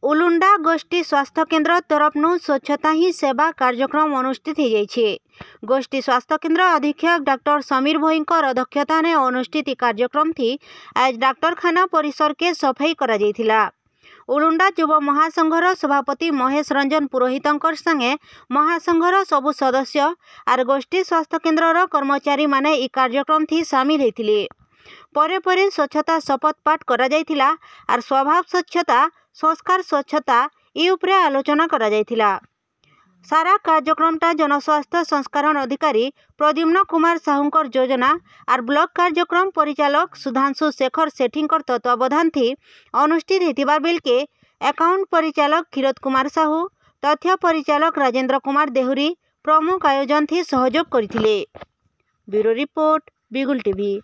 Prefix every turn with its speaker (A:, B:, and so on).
A: उलुंडा गोष्ठी स्वास्थ्य केन्द्र तरफनु स्वच्छता ही सेवा कार्यक्रम अनुष्ठित हो जाइए। गोष्ठी स्वास्थ्य केन्द्र अधीक्षक डॉक्टर समीर भोईंकर अध्यक्षता ने अनुष्ठित कार्यक्रम थी आज डाक्तरखाना परिसर के सफाई करा जाइथिला। उलुंडा युव महासंघर सभापति महेश रंजन पुरोहितंकर संगे महासंघर सबु सदस्य आर गोष्ठी स्वास्थ्य केन्द्र कर्मचारी माने ई कार्यक्रम थी सामिल होइथिले। परे परे स्वच्छता शपथ पाठ करा जाइथिला आर स्वभाव स्वच्छता संस्कार स्वच्छता ई उपरे आलोचना करा जाइथिला। सारा कार्यक्रमटा जनस्वास्थ्य संस्करण अधिकारी प्रद्युम्न कुमार साहूंकर योजना आर ब्लॉक कार्यक्रम परिचालक सुधांशु शेखर सेठींकर तत्वावधान थी अनुष्ठित होतिबार बेलके अकाउंट परिचालक क्षीरोद कुमार साहू तथ्य परिचालक राजेंद्र कुमार देहुरी प्रमुख आयोजन थी सहयोग करथिले। ब्यूरो रिपोर्ट बिगुल टीवी।